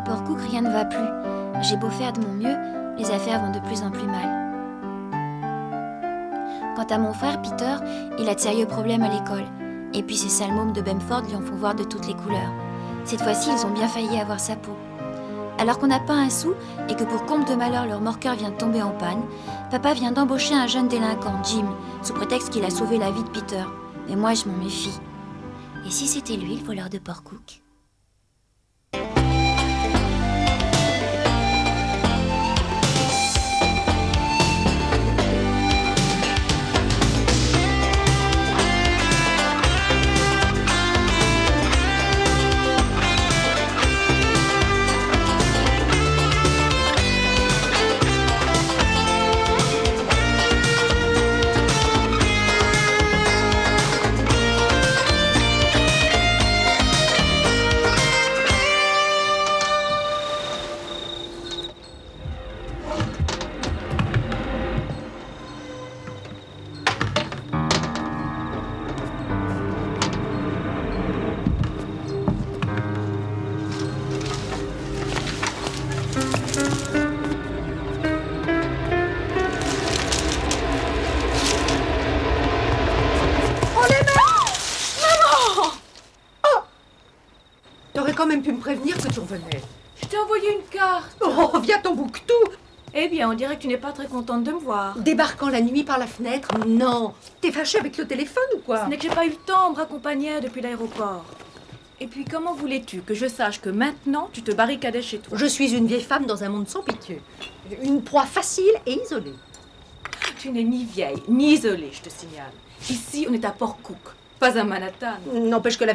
À Port-Cook, rien ne va plus. J'ai beau faire de mon mieux, les affaires vont de plus en plus mal. Quant à mon frère, Peter, il a de sérieux problèmes à l'école. Et puis ces sales mômes de Bamford lui en font voir de toutes les couleurs. Cette fois-ci, ils ont bien failli avoir sa peau. Alors qu'on n'a pas un sou et que pour comble de malheur, leur remorqueur vient de tomber en panne, papa vient d'embaucher un jeune délinquant, Jim, sous prétexte qu'il a sauvé la vie de Peter. Mais moi, je m'en méfie. Et si c'était lui, le voleur de Port-Cook ? T'aurais quand même pu me prévenir que tu revenais. Je t'ai envoyé une carte. Oh, viens Tombouctou. Eh bien, on dirait que tu n'es pas très contente de me voir. Débarquant la nuit par la fenêtre? Non. T'es fâchée avec le téléphone ou quoi? Ce n'est que j'ai pas eu le temps, me raccompagner depuis l'aéroport. Et puis, comment voulais-tu que je sache que maintenant, tu te barricadais chez toi? Je suis une vieille femme dans un monde sans pitié. Une proie facile et isolée. Tu n'es ni vieille, ni isolée, je te signale. Ici, on est à Port-Cook, pas à Manhattan. N'empêche que la